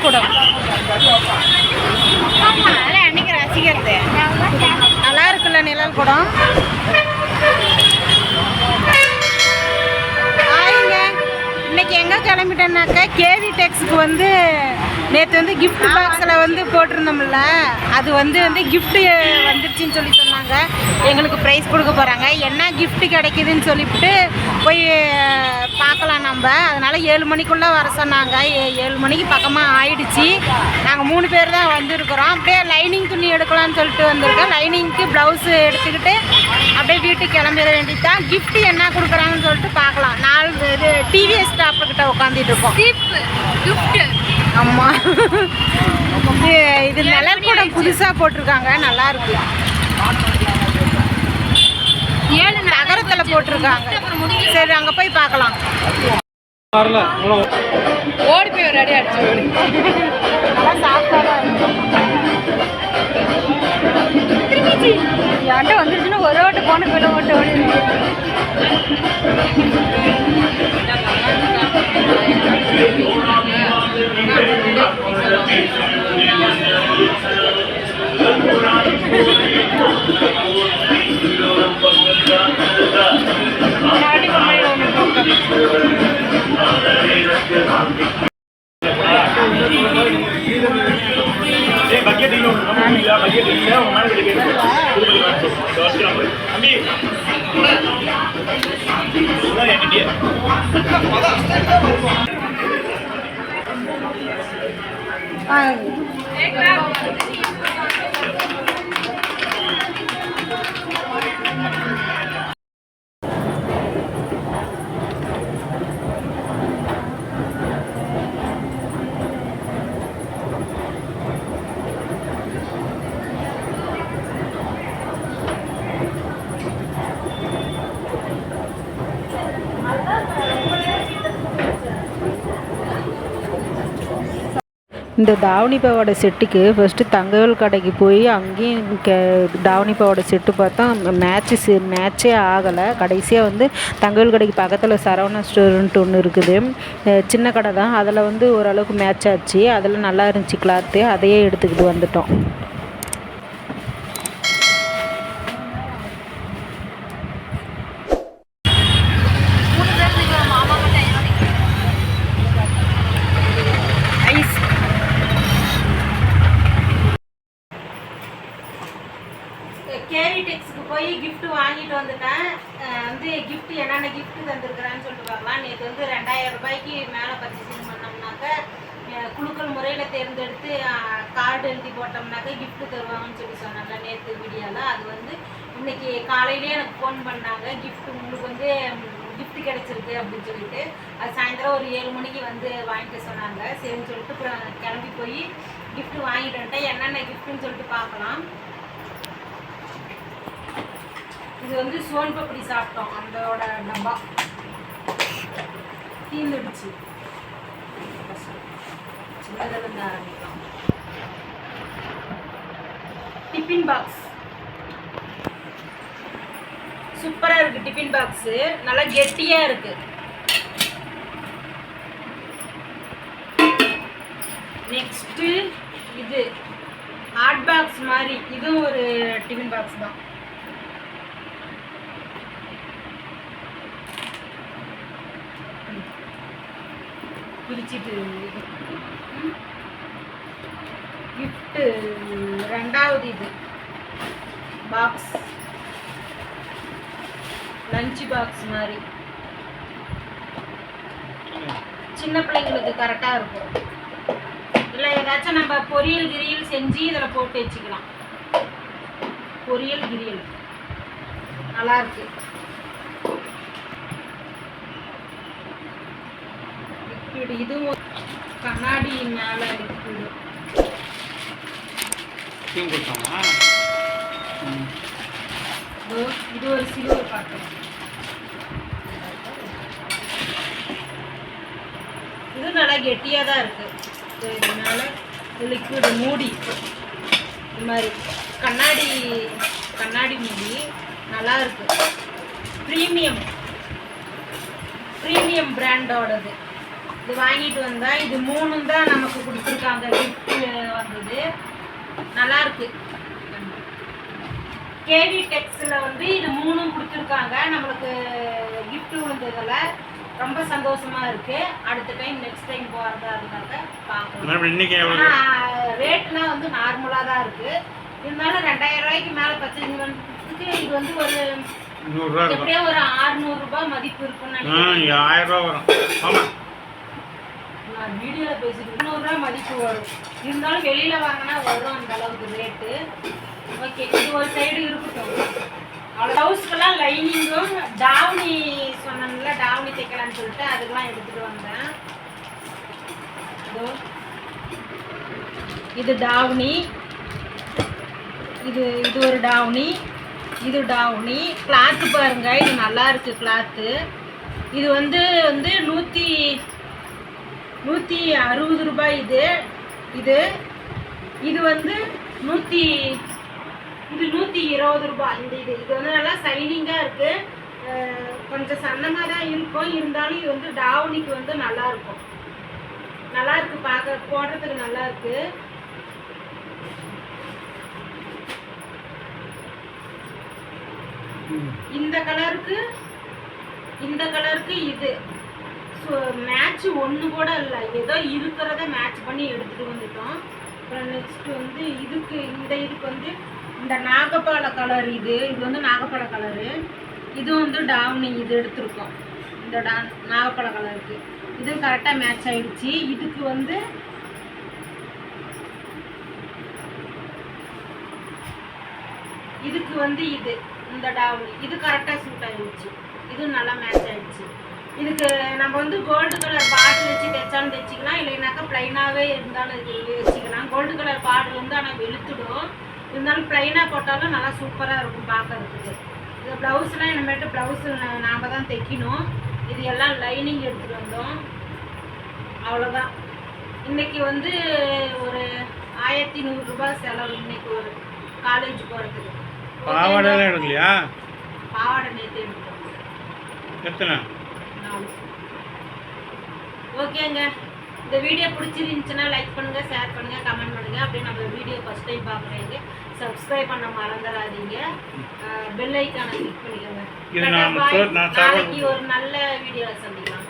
குடம் அன்னைக்கு ரசிக்கிறது நல்லா இருக்குல்ல நிழல் குடம். இன்னைக்கு எங்கே கிளம்பிட்டேன்னாக்கா கேவி டெக்ஸுக்கு வந்து நேற்று வந்து கிஃப்ட் பாக்ஸில் வந்து போட்டிருந்தோம்ல, அது வந்து கிஃப்ட்டு வந்துருச்சுன்னு சொல்லி சொன்னாங்க. எங்களுக்கு ப்ரைஸ் கொடுக்க போகிறாங்க. என்ன கிஃப்ட்டு கிடைக்குதுன்னு சொல்லிவிட்டு போய் பார்க்கலாம் நம்ம. அதனால் 7 மணிக்குள்ளே வர சொன்னாங்க. 7 மணிக்கு பக்கமாக ஆயிடுச்சு. நாங்கள் 3 பேர் தான் வந்திருக்கிறோம். அப்படியே லைனிங் துணி எடுக்கலான்னு சொல்லிட்டு வந்திருக்கோம். லைனிங்க்கு ப்ளவுஸு எடுத்துக்கிட்டு அப்படியே வீட்டுக்கு கிளம்பிட வேண்டியது தான். கிஃப்ட்டு என்ன கொடுக்குறாங்கன்னு சொல்லிட்டு பார்க்கலாம். 4 இது டிவிஎஸ் ஸ்டாப்புக்கிட்ட உட்காந்துட்டு இருக்கோம். ஆமாம், இது நிழல் குடம் புதுசாக போட்டிருக்காங்க, நல்லா இருக்கு. 7 நகரத்தில் போட்டிருக்காங்க. சரி, அங்கே போய் பார்க்கலாம். ஓடி போய் ஒரு அடி அடிச்சு ஓடி சாப்பிட்டாதான் என்கிட்ட வந்துருச்சுன்னா ஒரு ஓட்டு போன போய் ஓட்டு ஓடி இந்த தாவணி பாவாடை செட்டுக்கு ஃபஸ்ட்டு தங்கவேல் கடைக்கு போய் அங்கேயும் தாவணி பாவாடை செட்டு பார்த்தா மேட்சே ஆகலை. கடைசியாக வந்து தங்கவேல் கடைக்கு பக்கத்தில் சரவணா ஸ்டோர்ன்ட்டு ஒன்று இருக்குது, சின்ன கடை தான். அதில் வந்து ஓரளவுக்கு மேட்ச் ஆச்சு. அதில் நல்லா இருந்துச்சு கிளாத்து, அதையே எடுத்துக்கிட்டு வந்துட்டோம். கேவி டெக்ஸுக்கு போய் கிஃப்ட் வாங்கிட்டு வந்துட்டேன். கிஃப்ட் என்னென்ன கிஃப்ட் தந்துருக்குறான்னு சொல்லிட்டு பார்க்கலாம். நேற்று 2000 ரூபாய்க்கு மேலே பர்ச்சேசிங் பண்ணோம்னாக்க குழுக்கள் முறையில் தேர்ந்தெடுத்து கார்டு எழுதி போட்டோம்னாக்க கிஃப்ட் தருவாங்கன்னு சொல்லி சொன்னாங்க நேற்று வீடியோவில். அது இன்னைக்கு காலையிலே எனக்கு ஃபோன் பண்ணாங்க, கிஃப்ட் உங்களுக்கு கிஃப்ட் கிடச்சிருக்கு அப்படின்னு சொல்லிட்டு. அது சாயந்தரம் ஒரு 7 மணிக்கு வாங்கிட்டு சொன்னாங்க. சரின்னு சொல்லிட்டு அப்புறம் கிளம்பி போய் கிஃப்ட் வாங்கிட்டு வந்துட்டேன். என்னென்ன கிஃப்ட்டுன்னு சொல்லிட்டு பார்க்கலாம். இது சோன் பப்படி சாப்பிட்டோம், அதோட டப்பா தீர்ந்துடுச்சு. சின்னதிலிருந்து ஆரம்பிக்கலாம். டிஃபின் பாக்ஸ் சூப்பராக இருக்குது. டிஃபின் பாக்ஸு நல்லா கெட்டியாக இருக்குது. நெக்ஸ்ட்டு இது ஹாட் பாக்ஸ் மாதிரி, இதுவும் ஒரு டிஃபின் பாக்ஸ் தான். பிரிச்சுட்டு கிஃப்ட்டு 2வது இது பாக்ஸ், லஞ்ச் பாக்ஸ் மாதிரி சின்ன பிள்ளைங்களுக்கு கரெக்டாக இருக்கும். இல்லை ஏதாச்சும் நம்ம பொரியல் கிரியல் செஞ்சு இதில் போட்டு வச்சுக்கலாம். பொரியல் கிரியல் நல்லாயிருக்கு. இதுவும் கண்ணாடி மேலே இருக்குது. இது ஒரு சில்வர் பாத்திரம். இது நல்லா கெட்டியாக தான் இருக்குது. இது மேலே லிக்விட் மூடி, இது மாதிரி கண்ணாடி மூடி நல்லா இருக்குது. ப்ரீமியம் பிராண்டோடது. இது வாங்கிட்டு வந்தா இது 3 தான் நமக்கு கொடுத்துருக்காங்க. கிஃப்ட் வந்தது நல்லா இருக்கு. கேவி டெக்ஸ்ல வந்து இது 3 கொடுத்துருக்காங்க நம்மளுக்கு கிஃப்ட் வந்ததுல ரொம்ப சந்தோஷமா இருக்கு. அடுத்த டைம் நெக்ஸ்ட் டைம் போறதா இருந்தாக்க பார்க்கலாம். ரேட்லாம் வந்து நார்மலா தான் இருக்கு. இருந்தாலும் 2000 ரூபாய்க்கு மேல பர்ச்சேசிங் பண்ணுறதுக்கு இது வந்து ஒரு 100 ரூபாய் எப்படியோ ஒரு 600 ரூபாய் மதிப்பு இருக்குன்னு நினைக்கிறேன். 1000 ரூபாய் வரும். ஆமா நான் வீடியோல பேசிட்டு 100 ரூபாய் மதிப்பு வரும். இருந்தாலும் வெளியில வாங்கினா வரும் அந்த அளவுக்கு ரேட்டு. ஓகே, இது ஒரு சைடு இருக்கட்டும். ப்ளவுஸ்க்கெல்லாம் லைனிங்கும் டாவ்னி சொன்னேன்ல, டாவ்னி தைக்கலான்னு சொல்லிட்டு அதுக்கெல்லாம் எடுத்துட்டு வந்தேன். இது டாவ்னி, இது ஒரு டாவ்னி, இது டாவ்னி. கிளாத்து பாருங்க, இது நல்லா இருக்கு கிளாத்து. இது வந்து 160 ரூபாய். இது வந்து 120 ரூபாய். இது வந்து நல்லா சைனிங்காக இருக்கு. கொஞ்சம் சன்னமாக தான் இருக்கும். இருந்தாலும் இது வந்து டாவணிக்கு வந்து நல்லா இருக்கும். நல்லா இருக்கு, பார்க்க போடுறதுக்கு நல்லா இருக்கு. இந்த கலருக்கு இது மேட்ச் ஒன்று கூட இல்லை. ஏதோ இருக்கிறத மேட்ச் பண்ணி எடுத்துட்டு வந்துட்டோம். அப்புறம் நெக்ஸ்ட் வந்து இதுக்கு வந்து இந்த நாகப்பால கலர். இது வந்து நாகப்பால கலரு. இது வந்து டாவ்னி இது எடுத்திருக்கோம். இந்த நாகப்பால கலருக்கு இது கரெக்டாக மேட்ச் ஆயிடுச்சு. இதுக்கு வந்து இது இந்த டாவ்னி இது கரெக்டாக சூட் ஆயிடுச்சு. இது நல்லா மேட்ச் ஆயிடுச்சு. இதுக்கு நம்ம வந்து கோல்டு கலர் பார்டர் வச்சு தைச்சாலும் தைச்சிக்கலாம், இல்லைனாக்கா ப்ளைனாகவே இருந்தாலும் இது வச்சுக்கலாம். கோல்டு கலர் பார்டர் வந்து ஆனால் வெளுத்துடும். இருந்தாலும் ப்ளைனாக போட்டாலும் நல்லா சூப்பராக இருக்கும் பார்க்கறதுக்கு. இது ப்ளவுஸ்லாம் இனிமேட்டு ப்ளவுஸு நாம் தான் தைக்கணும். இது எல்லாம் லைனிங் எடுத்துகிட்டு வந்தோம். அவ்வளோதான். இன்றைக்கி வந்து ஒரு 1100 ரூபாய் செலவு. இன்றைக்கி ஒரு காலேஜ் போகிறதுக்கு. பாவாடைலாம் எடுக்கலையா? பாவாடை நேற்று எடுத்தோம். எத்தனை? 4. ஓகேங்க, இந்த வீடியோ பிடிச்சிருந்துச்சுன்னா லைக் பண்ணுங்கள், ஷேர் பண்ணுங்கள், கமெண்ட் பண்ணுங்கள். அப்படியே நம்ம வீடியோ ஃபஸ்ட் டைம் பார்க்குறீங்க சப்ஸ்கிரைப் பண்ண மறந்துடாதீங்க. பெல் ஐக்கானை கிளிக் பண்ணிக்கோங்க. நாளைக்கு ஒரு நல்ல வீடியோவில் சந்திக்கலாம்.